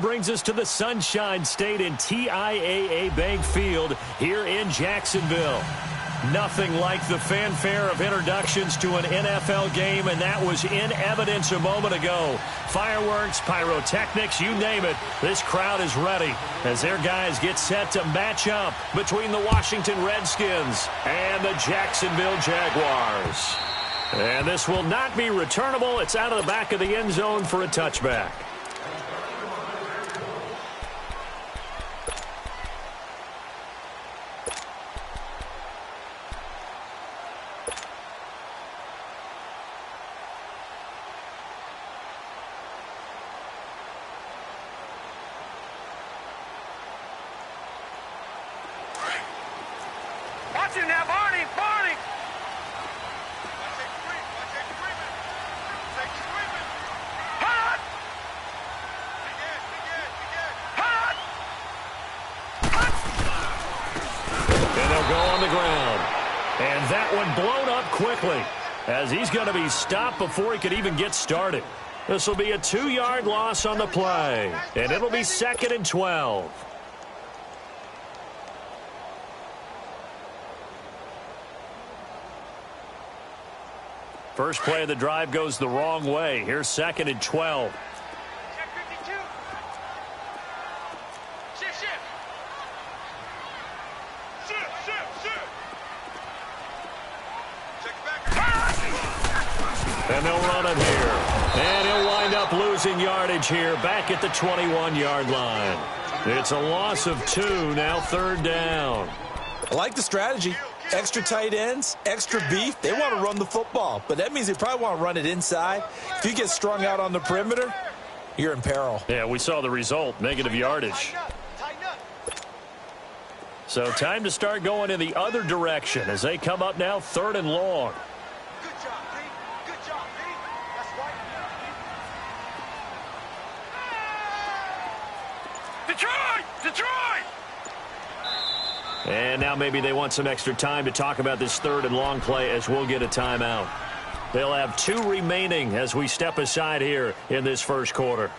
brings us to the Sunshine State in TIAA Bank Field here in Jacksonville. Nothing like the fanfare of introductions to an NFL game, and that was in evidence a moment ago. Fireworks, pyrotechnics, you name it. This crowd is ready as their guys get set to match up between the Washington Redskins and the Jacksonville Jaguars. And this will not be returnable. It's out of the back of the end zone for a touchback. Watch him now, Barney! Barney! Hot! Hot! And they'll go on the ground. And that one blown up quickly as he's going to be stopped before he could even get started. This will be a 2-yard loss on the play. And it'll be 2nd and 12. First play of the drive goes the wrong way. Here's 2nd and 12. Check 52. Shift, shift. Shift, shift, shift. Check back. And they'll run it here. And he'll wind up losing yardage here back at the 21-yard line. It's a loss of 2, now 3rd down. I like the strategy. Extra tight ends, extra beef. They want to run the football, but that means they probably want to run it inside. If you get strung out on the perimeter, you're in peril. Yeah, we saw the result, negative yardage. So time to start going in the other direction as they come up now 3rd and long. Good job, Pete. Good job, Pete. That's right. Detroit! Detroit! And now maybe they want some extra time to talk about this 3rd and long play as we'll get a timeout. They'll have 2 remaining as we step aside here in this first quarter.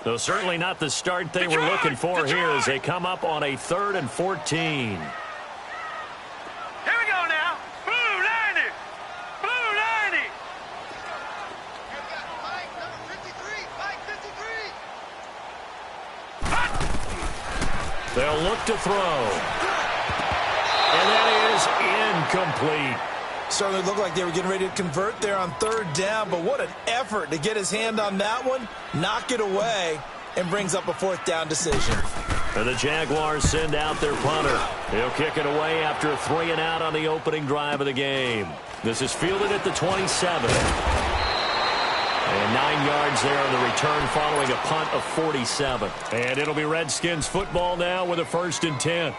Though certainly not the start they were looking for here as they come up on a 3rd and 14. Here we go now. Blue 90. Blue 90. Mike, number 53. Mike, 53. Hot. They'll look to throw. And that is incomplete. Certainly looked like they were getting ready to convert there on 3rd down, but what an effort to get his hand on that one, knock it away, and brings up a 4th down decision. And the Jaguars send out their punter. He'll kick it away after a 3 and out on the opening drive of the game. This is fielded at the 27. And 9 yards there on the return following a punt of 47. And it'll be Redskins football now with a 1st and 10.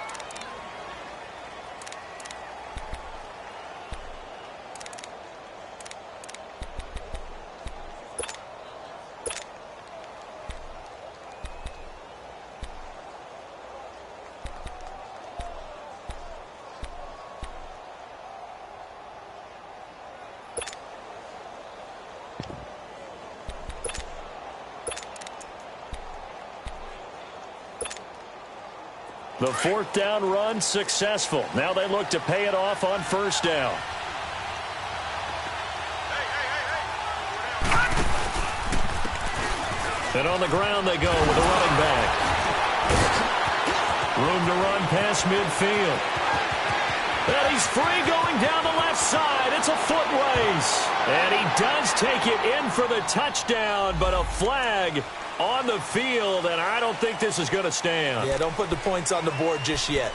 The 4th down run successful. Now they look to pay it off on 1st down. And on the ground they go with a running back. Room to run past midfield. And he's free going down the left side. It's a foot race. And he does take it in for the touchdown, but a flag on the field, and I don't think this is going to stand. Yeah, don't put the points on the board just yet.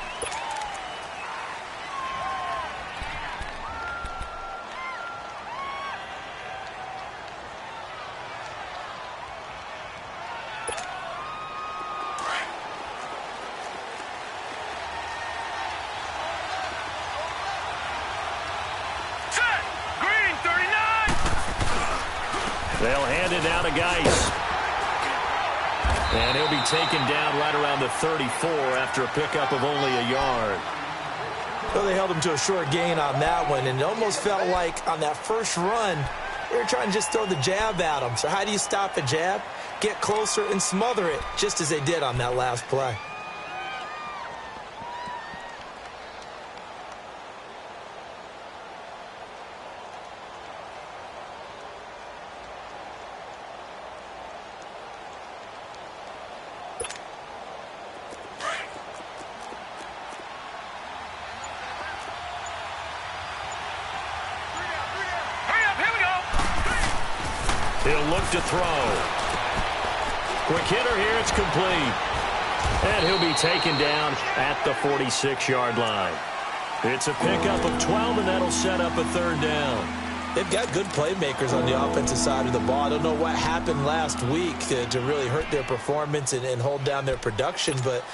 Set. Green 39. They'll hand it down to Geis. And he'll be taken down right around the 34 after a pickup of only a yard. Well, they held him to a short gain on that one, and it almost felt like on that first run, They were trying to just throw the jab at him. So how do you stop a jab? Get closer and smother it, just as they did on that last play. He'll look to throw. Quick hitter here, it's complete. And he'll be taken down at the 46-yard line. It's a pickup of 12, and that'll set up a third down. They've got good playmakers on the offensive side of the ball. I don't know what happened last week to really hurt their performance and hold down their production, but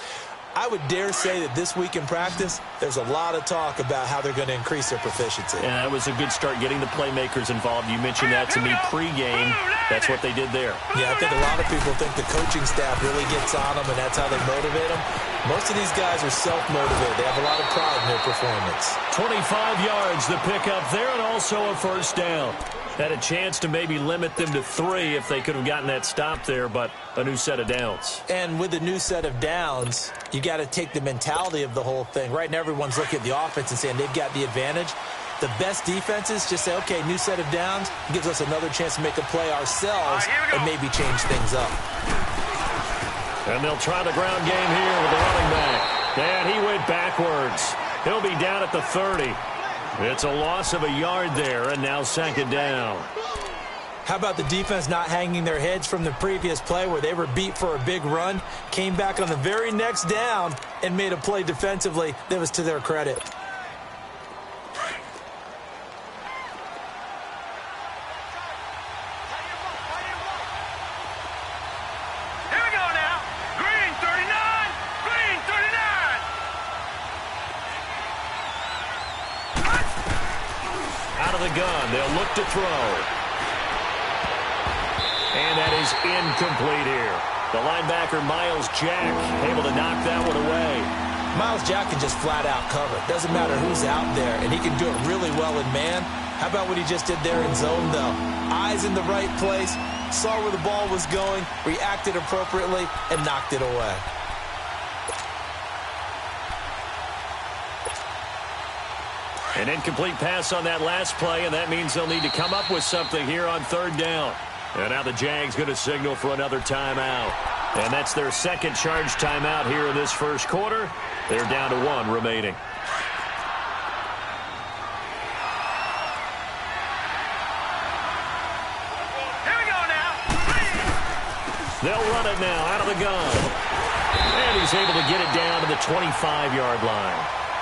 I would dare say that this week in practice, there's a lot of talk about how they're going to increase their proficiency. Yeah, that was a good start getting the playmakers involved. You mentioned that to me pregame. That's what they did there. Yeah, I think a lot of people think the coaching staff really gets on them, and that's how they motivate them. Most of these guys are self-motivated. They have a lot of pride in their performance. 25 yards, the pickup there, and also a first down. Had a chance to maybe limit them to 3 if they could have gotten that stop there, but a new set of downs. And with a new set of downs, you got to take the mentality of the whole thing. Right now, everyone's looking at the offense and saying they've got the advantage. The best defenses just say, okay, new set of downs, gives us another chance to make a play ourselves and maybe change things up. And they'll try the ground game here with the running back. And he went backwards. He'll be down at the 30. It's a loss of a yard there, and now second down. How about the defense not hanging their heads from the previous play where they were beat for a big run, came back on the very next down, and made a play defensively that was to their credit. Here we go now. Green 39. Green 39. Out of the gun, they'll look to throw. And that is incomplete here. The linebacker, Miles Jack, able to knock that one away. Miles Jack can just flat out cover. Doesn't matter who's out there, and he can do it really well in man. How about what he just did there in zone, though? Eyes in the right place, saw where the ball was going, reacted appropriately, and knocked it away. An incomplete pass on that last play, and that means they'll need to come up with something here on third down. And now the Jags going to signal for another timeout. And that's their second charge timeout here in this first quarter. They're down to 1 remaining. Here we go now. They'll run it now out of the gun. And he's able to get it down to the 25-yard line.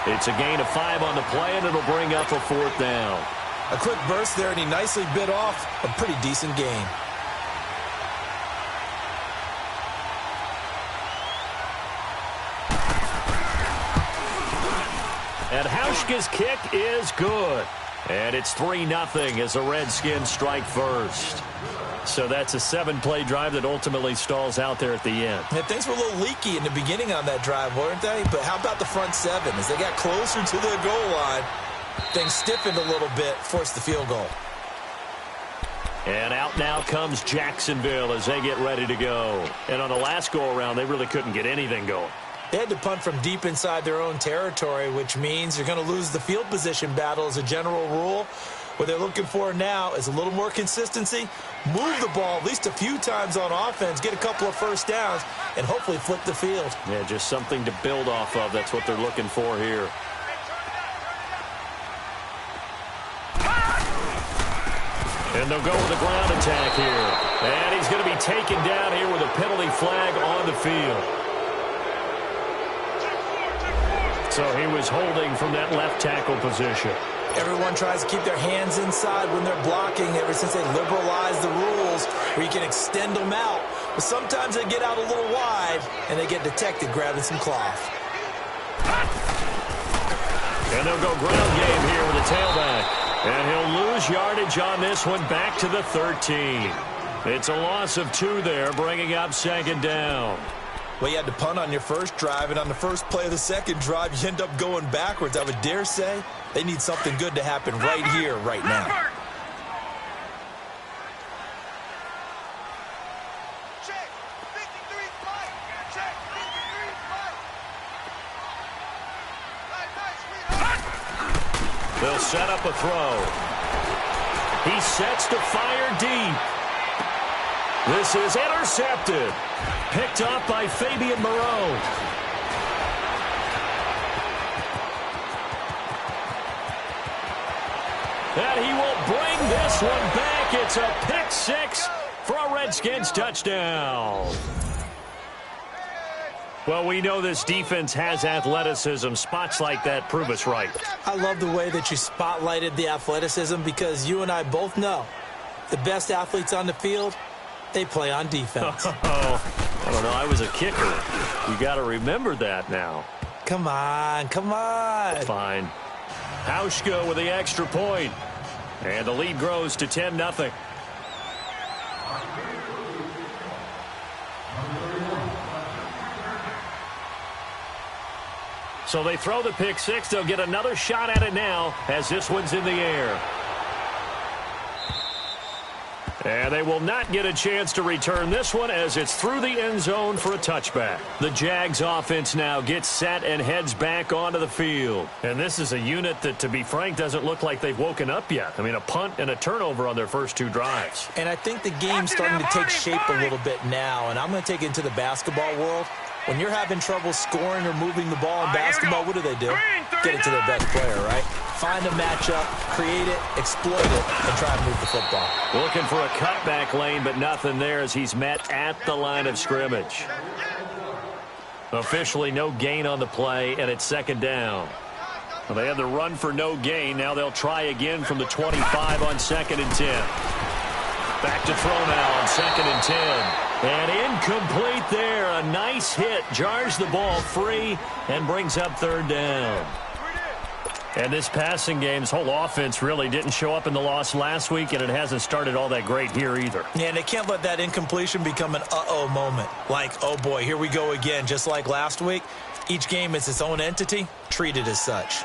It's a gain of 5 on the play, and it'll bring up a fourth down. A quick burst there, and he nicely bit off a pretty decent gain. And Hauschka's kick is good. And it's 3-0 as the Redskins strike first. So that's a 7-play drive that ultimately stalls out there at the end. Yeah, things were a little leaky in the beginning on that drive, weren't they? But how about the front 7? As they got closer to their goal line, things stiffened a little bit, forced the field goal. And out now comes Jacksonville as they get ready to go. And on the last go-around, they really couldn't get anything going. They had to punt from deep inside their own territory, which means you're going to lose the field position battle as a general rule. What they're looking for now is a little more consistency, move the ball at least a few times on offense, get a couple of first downs, and hopefully flip the field. Yeah, just something to build off of. That's what they're looking for here. And they'll go with a ground attack here. And he's going to be taken down here with a penalty flag on the field. So he was holding from that left tackle position. Everyone tries to keep their hands inside when they're blocking ever since they liberalized the rules where you can extend them out. But sometimes they get out a little wide and they get detected grabbing some cloth. And they'll go ground game here with a tailback. And he'll lose yardage on this one back to the 13. It's a loss of 2 there, bringing up second down. Well, you had to punt on your first drive, and on the first play of the second drive, you end up going backwards. I would dare say they need something good to happen right here, right now. They'll set up a throw. He sets to fire deep. This is intercepted. Picked up by Fabian Moreau. And he will bring this one back. It's a pick six for a Redskins touchdown. Well, we know this defense has athleticism. Spots like that prove us right. I love the way that you spotlighted the athleticism because you and I both know the best athletes on the field, they play on defense. Oh, I don't know. I was a kicker. You got to remember that now. Come on, come on. Fine. Hauschka with the extra point. And the lead grows to 10-0. So they throw the pick six. They'll get another shot at it now as this one's in the air. And they will not get a chance to return this one as it's through the end zone for a touchback. The Jags offense now gets set and heads back onto the field. And this is a unit that, to be frank, doesn't look like they've woken up yet. I mean, a punt and a turnover on their first two drives. And I think the game's starting to take shape a little bit now. And I'm going to take it into the basketball world. When you're having trouble scoring or moving the ball in basketball, what do? Get it to their best player, right? Find a matchup, create it, exploit it, and try to move the football. Looking for a cutback lane, but nothing there as he's met at the line of scrimmage. Officially no gain on the play, and it's second down. Well, they had the run for no gain. Now they'll try again from the 25 on 2nd and 10. Back to throw now on 2nd and 10. And incomplete there. A nice hit. Jars the ball free and brings up third down. And this passing game's whole offense really didn't show up in the loss last week, and it hasn't started all that great here either. Yeah, and they can't let that incompletion become an uh-oh moment. Like, oh boy, here we go again, just like last week. Each game is its own entity, treated as such.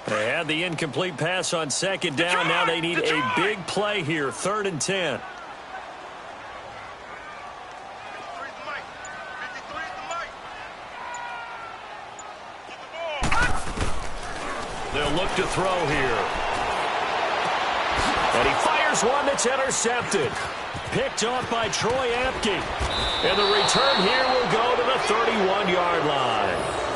They had the incomplete pass on second down. Now they need a big play here, 3rd and 10. They'll look to throw here. And he fires one that's intercepted. Picked off by Troy Apke. And the return here will go to the 31-yard line.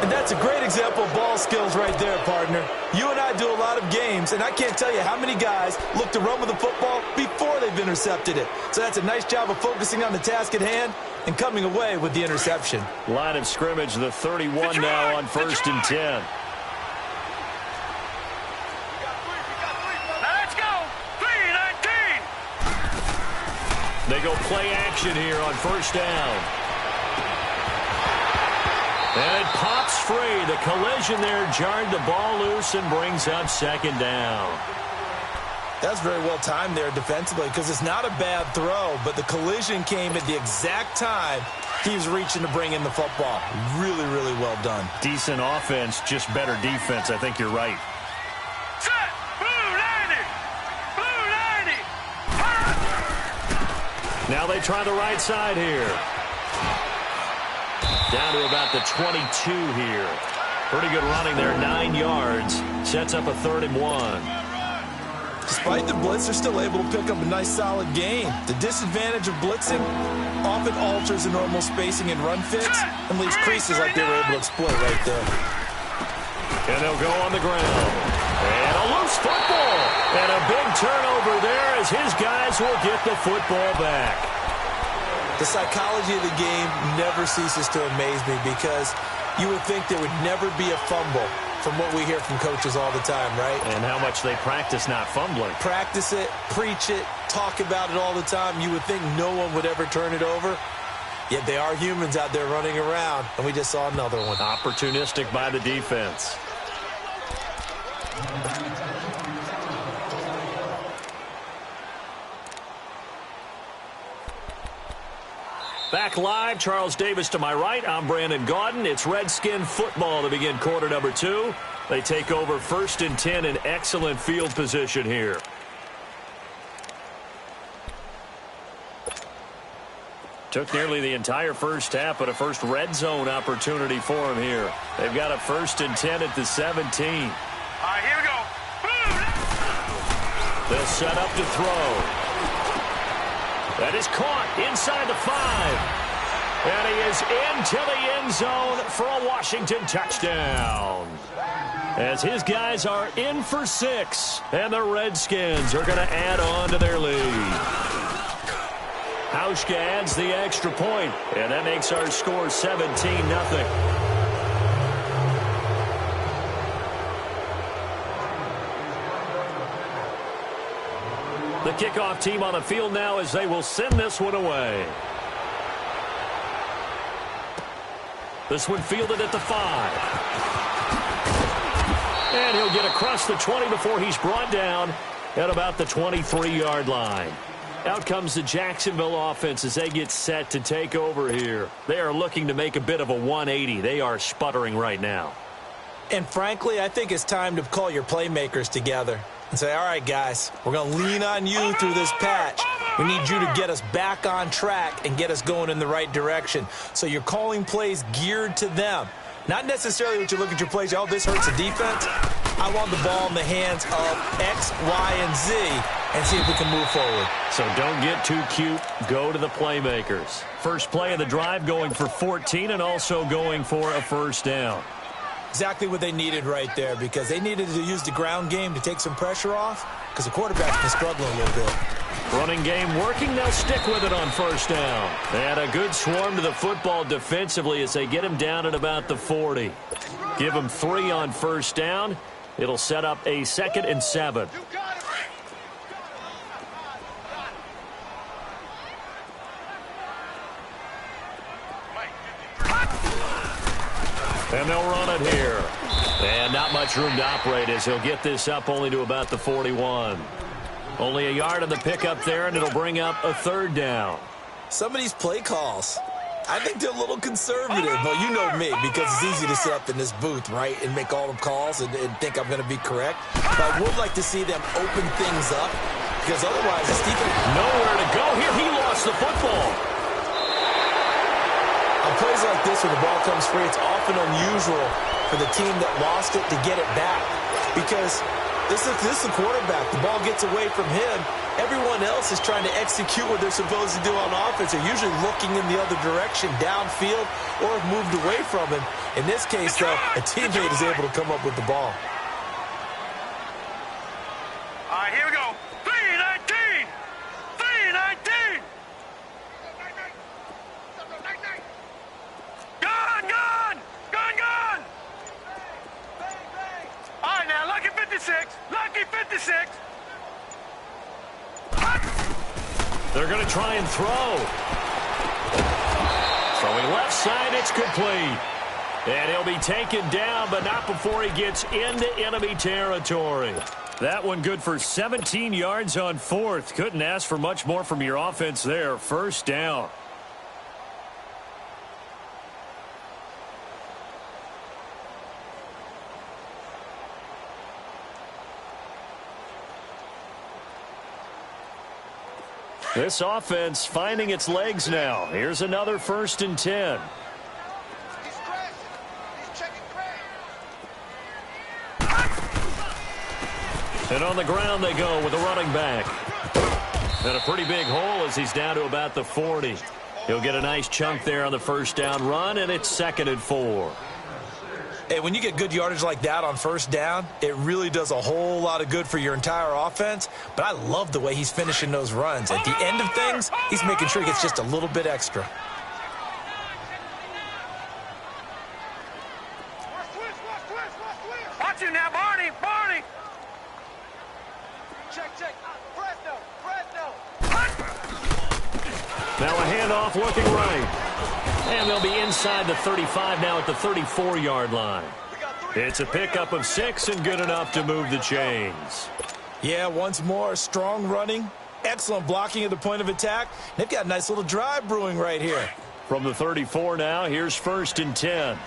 And that's a great example of ball skills right there, partner. You and I do a lot of games, and I can't tell you how many guys look to run with the football before they've intercepted it. So that's a nice job of focusing on the task at hand and coming away with the interception. Line of scrimmage, the 31 now on 1st and 10. They go play action here on 1st down. And it pops free. The collision there jarred the ball loose and brings up 2nd down. That's very well timed there defensively because it's not a bad throw, but the collision came at the exact time he was reaching to bring in the football. Really, really well done. Decent offense, just better defense. I think you're right. Set! Blue 90! Blue 90! Now they try the right side here. Down to about the 22 here. Pretty good running there, 9 yards. Sets up a 3rd and 1. Despite the blitz, they're still able to pick up a nice, solid gain. The disadvantage of blitzing often alters the normal spacing and run fits and leaves creases like they were able to exploit right there. And they'll go on the ground. And a loose football. And a big turnover there as his guys will get the football back. The psychology of the game never ceases to amaze me because you would think there would never be a fumble from what we hear from coaches all the time, right? And how much they practice not fumbling. Practice it, preach it, talk about it all the time. You would think no one would ever turn it over. Yet they are humans out there running around, and we just saw another one. Opportunistic by the defense. Back live, Charles Davis to my right. I'm Brandon Gaudin. It's Redskin football to begin quarter number 2. They take over 1st and 10 in excellent field position here. Took nearly the entire first half, but a first red zone opportunity for him here. They've got a 1st and 10 at the 17. All right, here we go. They'll set up to throw. That is caught inside the 5. And he is into the end zone for a Washington touchdown. As his guys are in for 6, and the Redskins are going to add on to their lead. Hauschka adds the extra point, and that makes our score 17-0. The kickoff team on the field now as they will send this one away. This one fielded at the 5. And he'll get across the 20 before he's brought down at about the 23-yard line. Out comes the Jacksonville offense as they get set to take over here. They are looking to make a bit of a 180. They are sputtering right now. And frankly, I think it's time to call your playmakers together and say, all right, guys, we're going to lean on you through this patch. We need you to get us back on track and get us going in the right direction. So you're calling plays geared to them. Not necessarily what you look at your plays, oh, this hurts the defense. I want the ball in the hands of X, Y, and Z and see if we can move forward. So don't get too cute. Go to the playmakers. First play of the drive going for 14 and also going for a 1st down. Exactly what they needed right there, because they needed to use the ground game to take some pressure off because the quarterback's been struggling a little bit. Running game working. They'll stick with it on 1st down. And a good swarm to the football defensively as they get him down at about the 40. Give him 3 on 1st down. It'll set up a 2nd and 7. And they'll run it here. And not much room to operate as he'll get this up only to about the 41. Only a yard on the pickup there, and it'll bring up a 3rd down. Some of these play calls, I think they're a little conservative. But you know me, because it's easy to sit up in this booth, right, and make all the calls and think I'm going to be correct. But I would like to see them open things up, because otherwise it's nowhere to go here. He lost the football. On plays like this where the ball comes free, it's often unusual for the team that lost it to get it back, because this is the quarterback. The ball gets away from him. Everyone else is trying to execute what they're supposed to do on offense. They're usually looking in the other direction, downfield, or have moved away from him. In this case, though, a teammate is able to come up with the ball. All right, here we go. 3-19. 3-19. Gun. All right, now, lucky 56. Lucky 56. They're going to try and throw. Throwing left side, it's complete. And he'll be taken down, but not before he gets into enemy territory. That one good for 17 yards on 4th. Couldn't ask for much more from your offense there. 1st down. This offense finding its legs now. Here's another 1st and 10. And on the ground they go with a running back. And a pretty big hole as he's down to about the 40. He'll get a nice chunk there on the 1st down run, and it's 2nd and 4. Hey, when you get good yardage like that on 1st down, it really does a whole lot of good for your entire offense. But I love the way he's finishing those runs. At the end of things, he's making sure he gets just a little bit extra. Watch him now, Barney. Check. Now a handoff looking right. And they'll be inside the 35 now at the 34-yard line. It's a pickup of 6 and good enough to move the chains. Yeah, once more, strong running, excellent blocking at the point of attack. They've got a nice little drive brewing right here. From the 34 now, here's 1st and 10.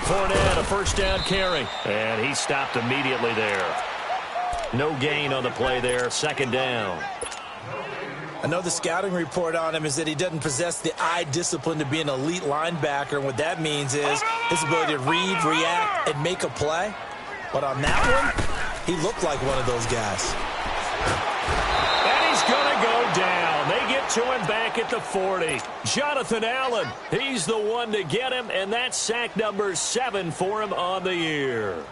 Fournette, a 1st down carry. And he stopped immediately there. No gain on the play there. Second down. I know the scouting report on him is that he doesn't possess the eye discipline to be an elite linebacker. And what that means is his ability to read, react, and make a play. But on that one, he looked like one of those guys. And he's going to go down. They get to him back at the 40. Jonathan Allen, he's the one to get him, and that's sack number 7 for him on the year.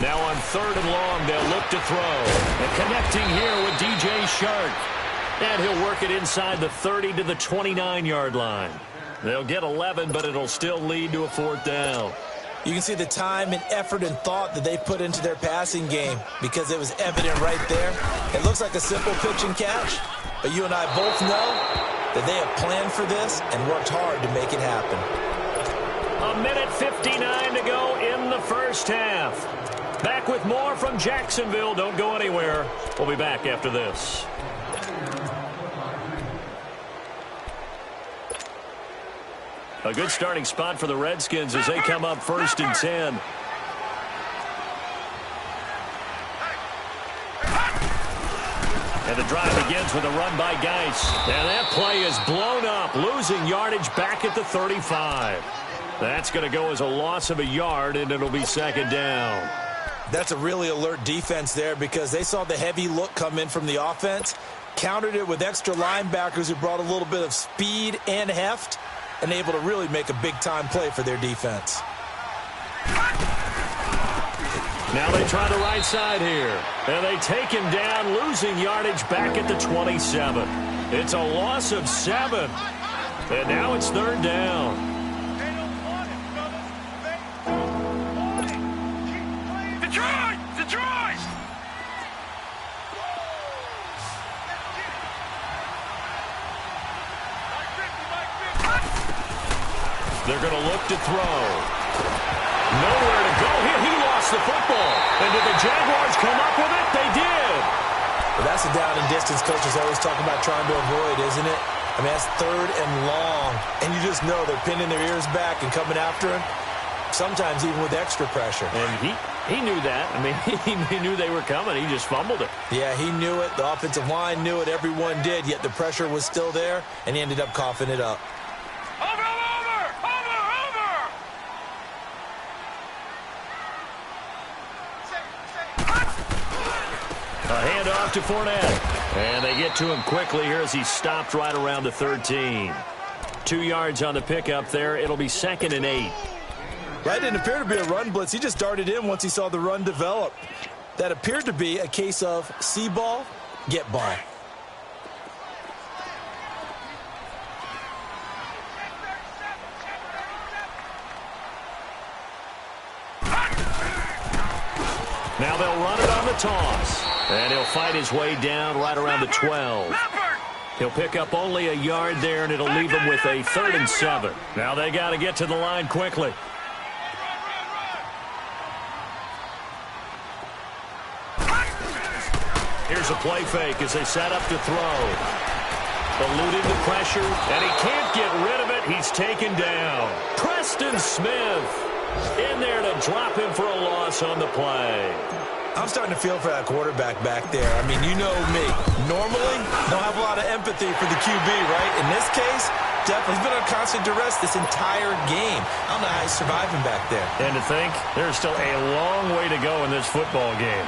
Now on 3rd and long, they'll look to throw. And connecting here with DJ Shark. And he'll work it inside the 30 to the 29-yard line. They'll get 11, but it'll still lead to a 4th down. You can see the time and effort and thought that they put into their passing game because it was evident right there. It looks like a simple pitch and catch, but you and I both know that they have planned for this and worked hard to make it happen. A minute 59 to go in the first half. Back with more from Jacksonville. Don't go anywhere. We'll be back after this. A good starting spot for the Redskins as they come up 1st and 10. And the drive begins with a run by Geis. And that play is blown up, losing yardage back at the 35. That's going to go as a loss of a yard, and it'll be 2nd down. That's a really alert defense there because they saw the heavy look come in from the offense, countered it with extra linebackers who brought a little bit of speed and heft, and able to really make a big-time play for their defense. Now they try the right side here. And they take him down, losing yardage back at the 27. It's a loss of 7. And now it's 3rd down. Detroit! They're going to look to throw. Nowhere to go. He lost the football. And did the Jaguars come up with it? They did. Well, that's a down and distance coaches always talking about trying to avoid, isn't it? I mean, that's 3rd and long. And you just know they're pinning their ears back and coming after him. Sometimes even with extra pressure. And he knew that. I mean, he knew they were coming. He just fumbled it. Yeah, he knew it. The offensive line knew it. Everyone did. Yet the pressure was still there, and he ended up coughing it up. Over! A handoff to Fournette. And they get to him quickly here as he stopped right around the 13. 2 yards on the pickup there. It'll be 2nd and 8. Right, didn't appear to be a run blitz. He just darted in once he saw the run develop. That appeared to be a case of see ball, get ball. Now they'll run it on the toss. And he'll fight his way down right around the 12. He'll pick up only a yard there, and it'll leave him with a 3rd and 7. Now they got to get to the line quickly. Here's a play fake as they set up to throw. Eluding the pressure, and he can't get rid of it. He's taken down. Preston Smith in there to drop him for a loss on the play. I'm starting to feel for that quarterback back there. I mean, you know me. Normally, don't have a lot of empathy for the QB, right? In this case, definitely. He's been on constant duress this entire game. I don't know how he's surviving back there. And to think, there's still a long way to go in this football game.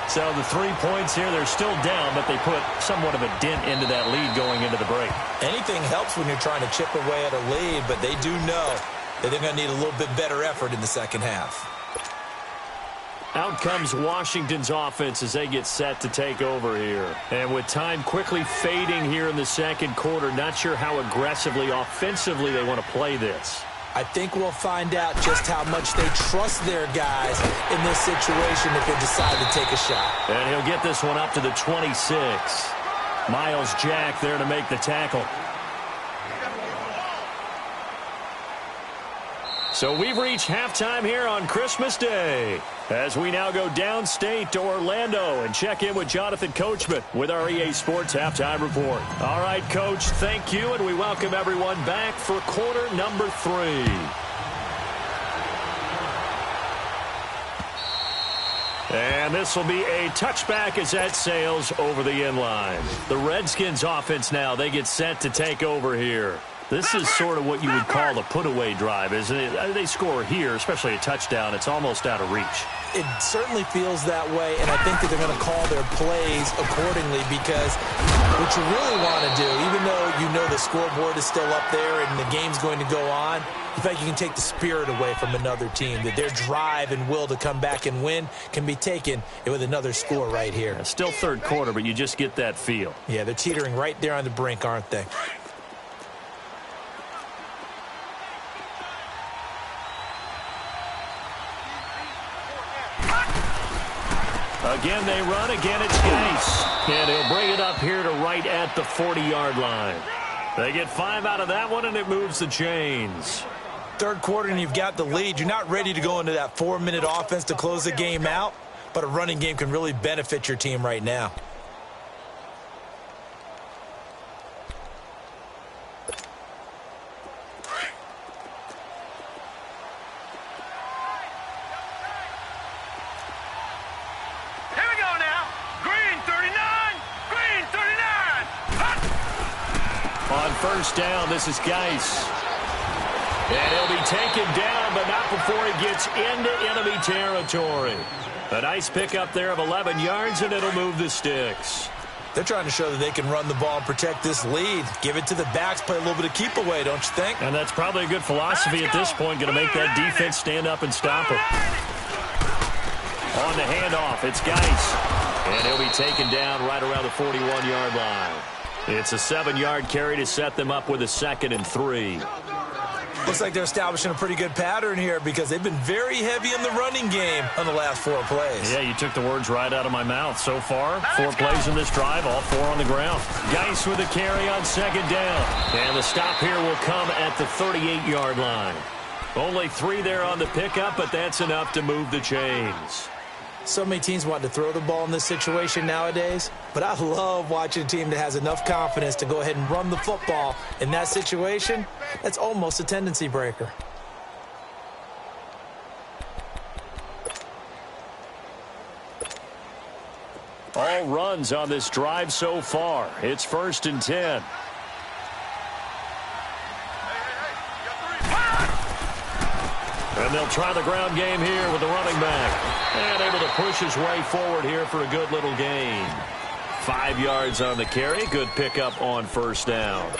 So the 3 points here, they're still down, but they put somewhat of a dent into that lead going into the break. Anything helps when you're trying to chip away at a lead, but they do know that they're going to need a little bit better effort in the second half. Out comes Washington's offense as they get set to take over here. And with time quickly fading here in the second quarter, not sure how aggressively, offensively they want to play this. I think we'll find out just how much they trust their guys in this situation if they decide to take a shot. And he'll get this one up to the 26. Miles Jack there to make the tackle. So we've reached halftime here on Christmas Day as we now go downstate to Orlando and check in with Jonathan Coachman with our EA Sports Halftime Report. All right, Coach, thank you, and we welcome everyone back for quarter number 3. And this will be a touchback as that sails over the end line. The Redskins offense now, they get set to take over here. This is sort of what you would call a put-away drive, isn't it? They score here, especially a touchdown. It's almost out of reach. It certainly feels that way, and I think that they're going to call their plays accordingly because what you really want to do, even though you know the scoreboard is still up there and the game's going to go on, in fact, you can take the spirit away from another team, that their drive and will to come back and win can be taken with another score right here. Yeah, still third quarter, but you just get that feel. Yeah, they're teetering right there on the brink, aren't they? Again, they run. Again, it's Geis. And he'll bring it up here to right at the 40-yard line. They get 5 out of that one, and it moves the chains. Third quarter, and you've got the lead. You're not ready to go into that 4-minute offense to close the game out, but a running game can really benefit your team right now. First down, this is Geis. And he'll be taken down, but not before he gets into enemy territory. A nice pickup there of 11 yards, and it'll move the sticks. They're trying to show that they can run the ball and protect this lead. Give it to the backs, play a little bit of keep away, don't you think? And that's probably a good philosophy at this point, going to make that defense stand up and stop him. On the handoff, it's Geis. And he'll be taken down right around the 41-yard line. It's a 7-yard carry to set them up with a 2nd and 3. Looks like they're establishing a pretty good pattern here because they've been very heavy in the running game on the last 4 plays. Yeah, you took the words right out of my mouth. So far, 4 plays in this drive, all 4 on the ground. Geis with a carry on 2nd down. And the stop here will come at the 38-yard line. Only 3 there on the pickup, but that's enough to move the chains. So many teams want to throw the ball in this situation nowadays, but I love watching a team that has enough confidence to go ahead and run the football in that situation. That's almost a tendency breaker. All runs on this drive so far. It's 1st and 10. And they'll try the ground game here with the running back. And able to push his way forward here for a good little gain. 5 yards on the carry. Good pickup on 1st down.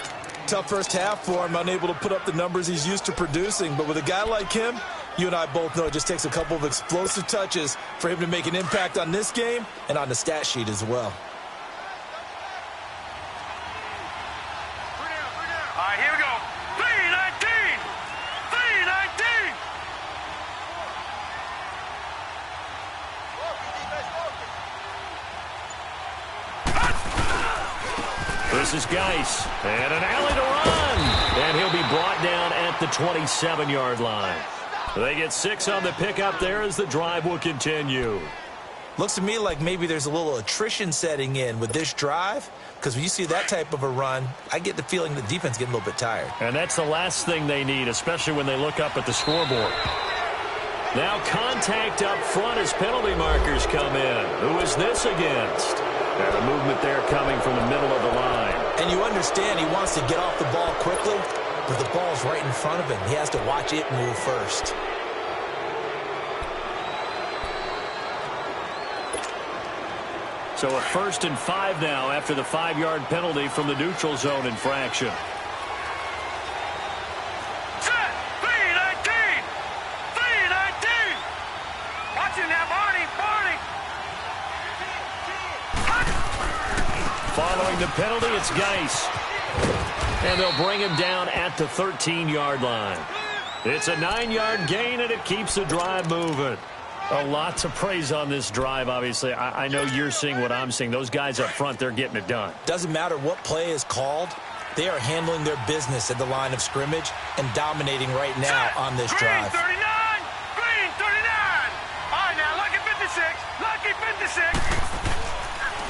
Tough first half for him. Unable to put up the numbers he's used to producing. But with a guy like him, you and I both know it just takes a couple of explosive touches for him to make an impact on this game and on the stat sheet as well. All right, here we go. 3-19. 3-19. This is Geis. And an alley to run. And he'll be brought down at the 27-yard line. They get 6 on the pickup there as the drive will continue. Looks to me like maybe there's a little attrition setting in with this drive, because when you see that type of a run, I get the feeling the defense getting a little bit tired. And that's the last thing they need, especially when they look up at the scoreboard. Now contact up front as penalty markers come in. Who is this against? And a movement there coming from the middle of the line. And you understand he wants to get off the ball quickly, but the ball's right in front of him. He has to watch it move first. So a 1st and 5 now after the 5-yard penalty from the neutral zone infraction. Set. 3-19. 3-19. Watching that Barney. Following the penalty, it's Geis. And they'll bring him down at the 13-yard line. It's a 9-yard gain, and it keeps the drive moving. A lot to praise on this drive, obviously. I know you're seeing what I'm seeing. Those guys up front, they're getting it done. Doesn't matter what play is called. They are handling their business at the line of scrimmage and dominating right now on this drive. Green 39! Green 39! All right, now, lucky 56. Lucky 56.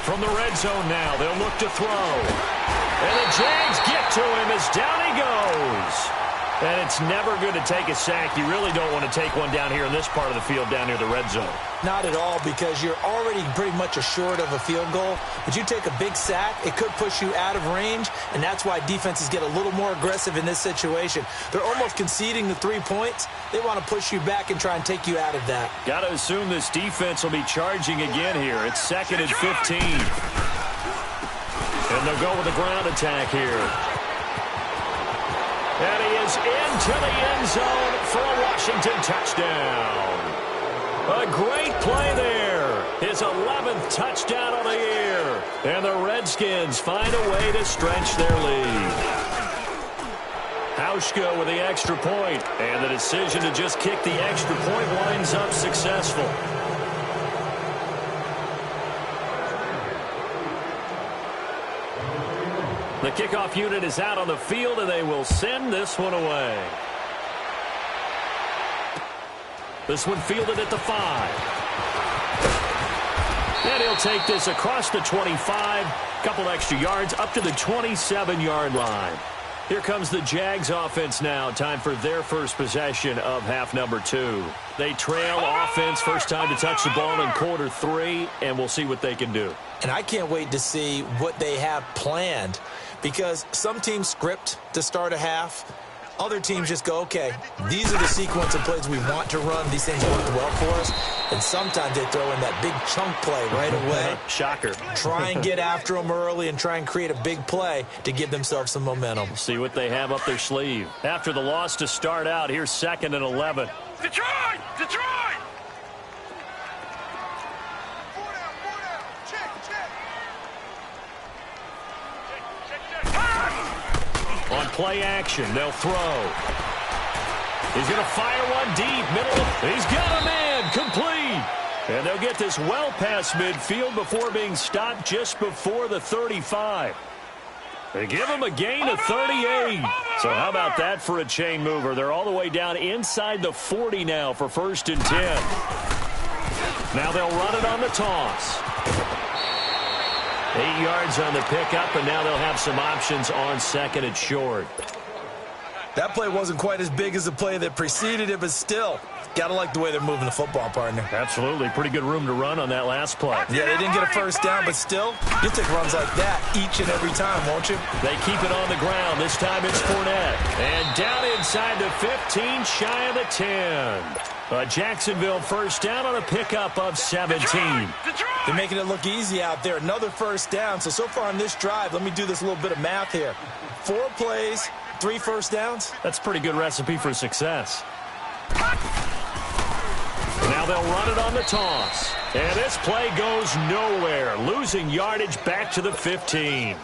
From the red zone now, they'll look to throw. And the Jags get to him as down he goes. And it's never good to take a sack. You really don't want to take one down here in this part of the field down near the red zone. Not at all, because you're already pretty much assured of a field goal. But you take a big sack, it could push you out of range, and that's why defenses get a little more aggressive in this situation. They're almost conceding the 3 points. They want to push you back and try and take you out of that. Got to assume this defense will be charging again here. It's 2nd and 15. And they'll go with a ground attack here. And he is into the end zone for a Washington touchdown. A great play there. His 11th touchdown of the year. And the Redskins find a way to stretch their lead. Hauschka with the extra point. And the decision to just kick the extra point winds up successful. The kickoff unit is out on the field, and they will send this one away. This one fielded at the 5. And he'll take this across the 25. Couple extra yards up to the 27-yard line. Here comes the Jags offense now. Time for their first possession of half number 2. They trail offense, first time to touch the ball in quarter 3, and we'll see what they can do. And I can't wait to see what they have planned, because some teams script to start a half. Other teams just go, okay, these are the sequence of plays we want to run. These things work well for us. And sometimes they throw in that big chunk play right away. Shocker. Try and get after them early and try and create a big play to give themselves some momentum. See what they have up their sleeve. After the loss to start out, here's 2nd and 11. Detroit! Detroit! On play action, they'll throw. He's going to fire one deep, middle. He's got a man, complete. And they'll get this well past midfield before being stopped just before the 35. They give him a gain of 38. So how about that for a chain mover? They're all the way down inside the 40 now for 1st and 10. Now they'll run it on the toss. 8 yards on the pickup, and now they'll have some options on 2nd and short. That play wasn't quite as big as the play that preceded it, but still, got to like the way they're moving the football, partner. Absolutely. Pretty good room to run on that last play. Yeah, they didn't get a first down, but still, you'll take runs like that each and every time, won't you? They keep it on the ground. This time it's Fournette. And down inside the 15, shy of the 10. Jacksonville first down on a pickup of 17. They're making it look easy out there. Another first down. So far on this drive, let me do this little bit of math here. 4 plays, 3 first downs. That's a pretty good recipe for success. Now they'll run it on the toss. And this play goes nowhere. Losing yardage back to the 15.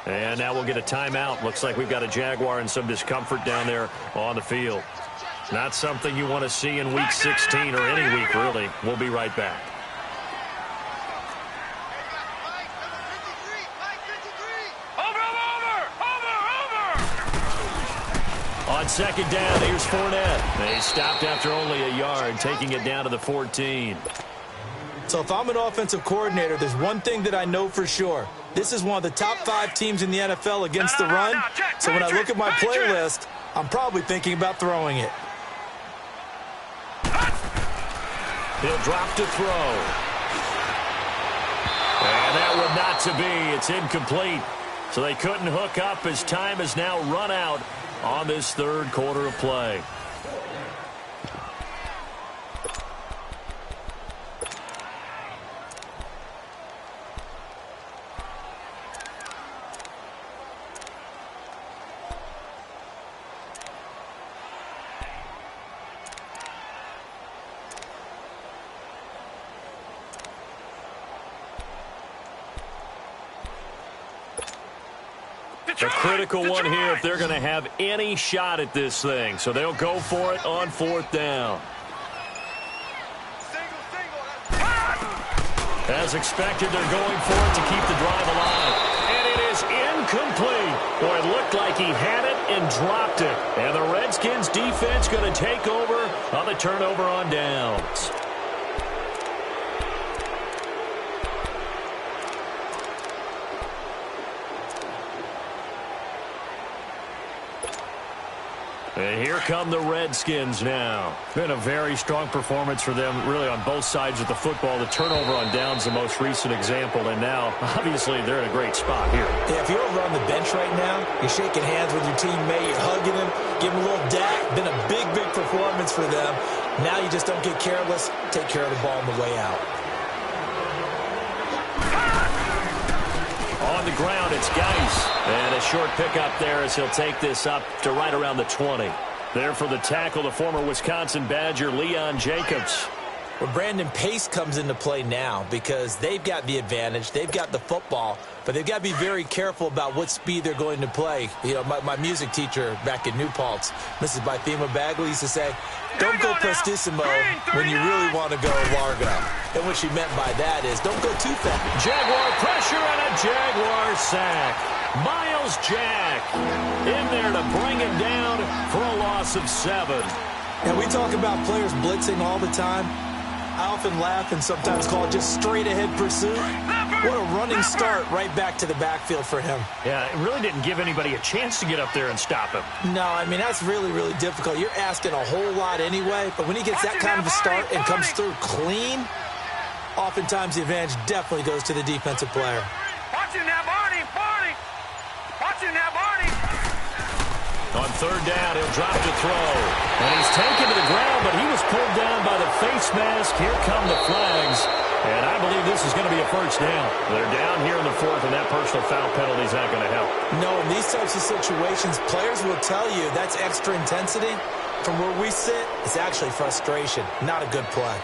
And now we'll get a timeout. Looks like we've got a Jaguar in some discomfort down there on the field. Not something you want to see in Week 16 or any week, really. We'll be right back. On 2nd down, here's Fournette. They stopped after only a yard, taking it down to the 14. So if I'm an offensive coordinator, there's one thing that I know for sure. This is one of the top 5 teams in the NFL against the run. So when I look at my playlist, I'm probably thinking about throwing it. He'll drop to throw. And that would not to be. It's incomplete. So they couldn't hook up as time has now run out on this 3rd quarter of play. The critical one here if they're going to have any shot at this thing. So they'll go for it on 4th down. As expected, they're going for it to keep the drive alive. And it is Incomplete. Boy, it looked like he had it and dropped it. And the Redskins defense going to take over on the turnover on downs. And here come the Redskins now. Been a very strong performance for them, really, on both sides of the football. The turnover on downs, the most recent example, and now, obviously, they're in a great spot here. Yeah, if you're over on the bench right now, you're shaking hands with your teammate, you're hugging him, giving him a little dap. Been a big, big performance for them. Now you just don't get careless. Take care of the ball on the way out. On the ground, it's Geis. And a short pickup there as he'll take this up to right around the 20. There for the tackle, the former Wisconsin Badger, Leon Jacobs. Well, Brandon, pace comes into play now because they've got the advantage. They've got the football, but they've got to be very careful about what speed they're going to play. You know, my music teacher back in New Paltz, Mrs. Bythema Bagley, used to say, don't go prestissimo when you really want to go largo. And what she meant by that is don't go too fast. Jaguar pressure and a Jaguar sack. Miles Jack in there to bring him down for a loss of 7. And we talk about players blitzing all the time. I often laugh and sometimes call it just straight-ahead pursuit. What a running start right back to the backfield for him. Yeah, it really didn't give anybody a chance to get up there and stop him. No, I mean, that's really, really difficult. You're asking a whole lot anyway, but when he gets that kind of a start and comes through clean, oftentimes the advantage definitely goes to the defensive player. Watching that Barney, Barney. Watching that Barney. On third down, he'll drop to throw. And he's taken to the ground, but he was pulled down by the face mask. Here come the flags. And I believe this is going to be a first down. They're down here in the 4th, and that personal foul penalty is not going to help. No, in these types of situations, players will tell you that's extra intensity. From where we sit, it's actually frustration, not a good play.